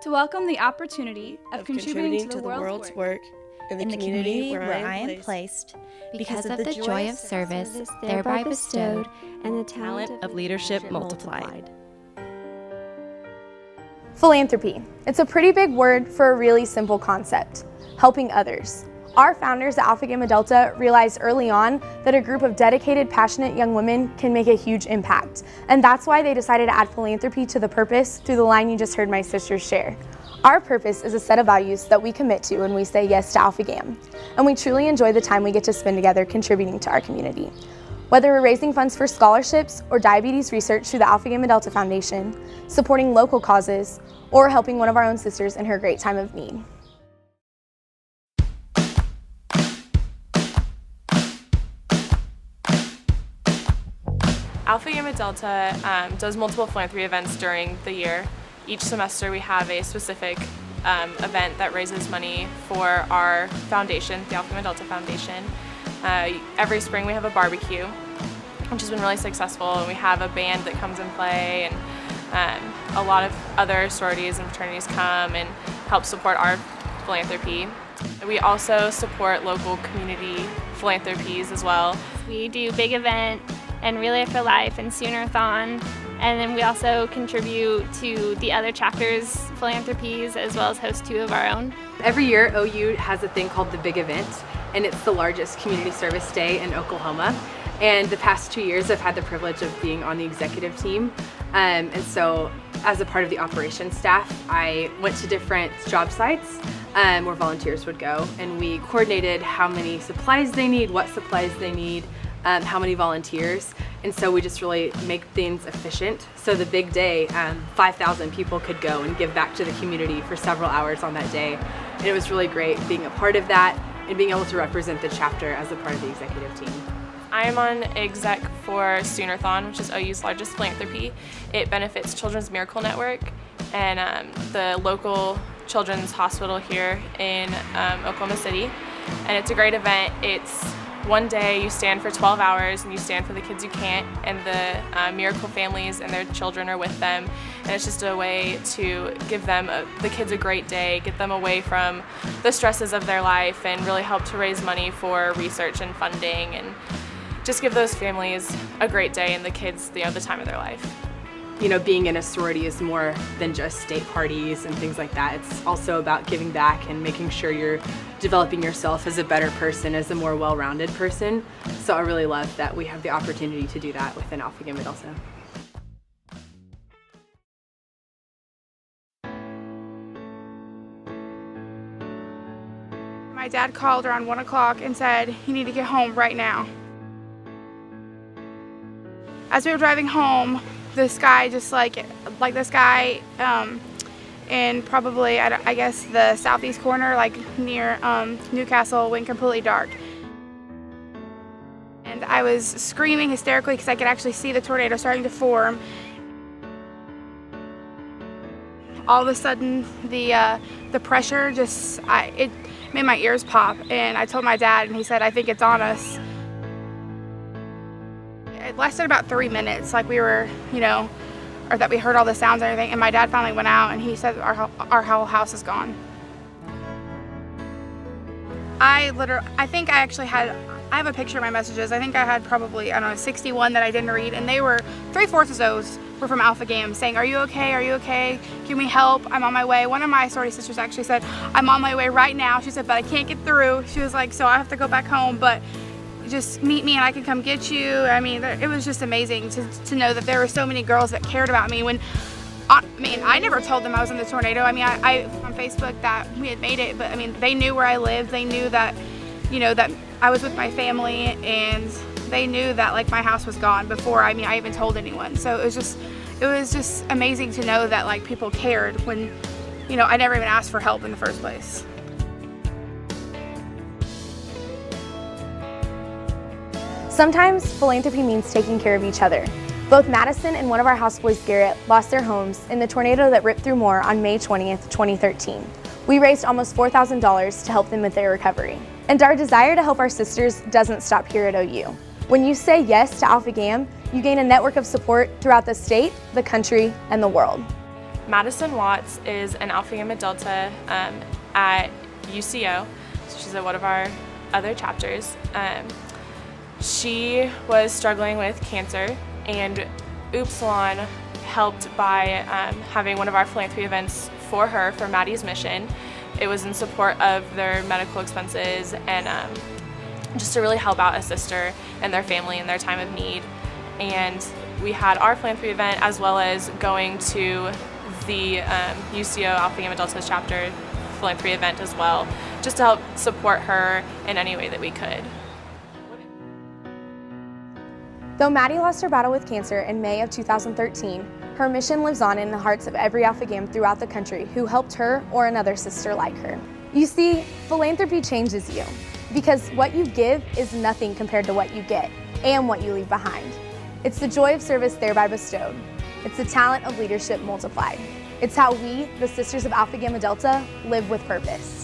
to welcome the opportunity of contributing to the world's work in the community where I am placed because of the joy of service thereby bestowed and the talent of leadership multiplied. Philanthropy. It's a pretty big word for a really simple concept, helping others. Our founders at Alpha Gamma Delta realized early on that a group of dedicated, passionate young women can make a huge impact. And that's why they decided to add philanthropy to the purpose through the line you just heard my sisters share. Our purpose is a set of values that we commit to when we say yes to Alpha Gamma. And we truly enjoy the time we get to spend together contributing to our community. Whether we're raising funds for scholarships or diabetes research through the Alpha Gamma Delta Foundation, supporting local causes, or helping one of our own sisters in her great time of need. Alpha Gamma Delta does multiple philanthropy events during the year. Each semester we have a specific event that raises money for our foundation, the Alpha Gamma Delta Foundation. Every spring we have a barbecue, which has been really successful, and we have a band that comes and play, and a lot of other sororities and fraternities come and help support our philanthropy. We also support local community philanthropies as well. We do big event and Relay for Life and Sooner-thon, and then we also contribute to the other chapters' philanthropies as well as host 2 of our own. Every year OU has a thing called the Big Event, and it's the largest community service day in Oklahoma. And the past 2 years I've had the privilege of being on the executive team, and so as a part of the operations staff I went to different job sites where volunteers would go, and we coordinated how many supplies they need, what supplies they need, how many volunteers, and so we just really make things efficient. So the big day, 5,000 people could go and give back to the community for several hours on that day, and it was really great being a part of that and being able to represent the chapter as a part of the executive team. I am on exec for Sooner-thon, which is OU's largest philanthropy. It benefits Children's Miracle Network and the local children's hospital here in Oklahoma City, and it's a great event. It's one day you stand for 12 hours and you stand for the kids who can't, and the miracle families and their children are with them, and it's just a way to give them the kids a great day, get them away from the stresses of their life, and really help to raise money for research and funding, and just give those families a great day and the kids the time of their life. You know, being in a sorority is more than just state parties and things like that. It's also about giving back and making sure you're developing yourself as a better person, as a more well-rounded person. So I really love that we have the opportunity to do that within Alpha Gamma Delta. My dad called around 1 o'clock and said, "You need to get home right now." As we were driving home, this guy just like this guy in probably, I guess, the southeast corner, like near Newcastle, went completely dark. And I was screaming hysterically because I could actually see the tornado starting to form. All of a sudden, the pressure just, it made my ears pop, and I told my dad, and he said, "I think it's on us." It lasted about 3 minutes, like we were, or that we heard all the sounds and everything, and my dad finally went out and he said our whole house is gone. I think I actually had, I have a picture of my messages. I think I had probably, 61 that I didn't read, and they were, 3/4 of those were from Alpha Gamma saying, "Are you okay? Are you okay? Give me help. I'm on my way." One of my sorority sisters actually said, "I'm on my way right now." She said, "But I can't get through." She was like, "So I have to go back home, but just meet me and I can come get you." I mean, it was just amazing to know that there were so many girls that cared about me when, I never told them I was in the tornado. I on Facebook that we had made it, but they knew where I lived. They knew that, that I was with my family, and they knew that like my house was gone before I even told anyone. So it was just amazing to know that like people cared when, I never even asked for help in the first place. Sometimes philanthropy means taking care of each other. Both Madison and one of our houseboys, Garrett, lost their homes in the tornado that ripped through Moore on May 20th, 2013. We raised almost $4,000 to help them with their recovery. And our desire to help our sisters doesn't stop here at OU. When you say yes to Alpha Gamma, you gain a network of support throughout the state, the country, and the world. Madison Watts is an Alpha Gamma Delta at UCO. So she's at one of our other chapters. She was struggling with cancer, and Upsilon helped by having one of our philanthropy events for her for Maddie's mission. It was in support of their medical expenses and just to really help out a sister and their family in their time of need. And we had our philanthropy event as well as going to the UCO Alpha Gamma Delta chapter philanthropy event as well, just to help support her in any way that we could. Though Maddie lost her battle with cancer in May of 2013, her mission lives on in the hearts of every Alpha Gam throughout the country who helped her or another sister like her. You see, philanthropy changes you, because what you give is nothing compared to what you get and what you leave behind. It's the joy of service thereby bestowed. It's the talent of leadership multiplied. It's how we, the Sisters of Alpha Gamma Delta, live with purpose.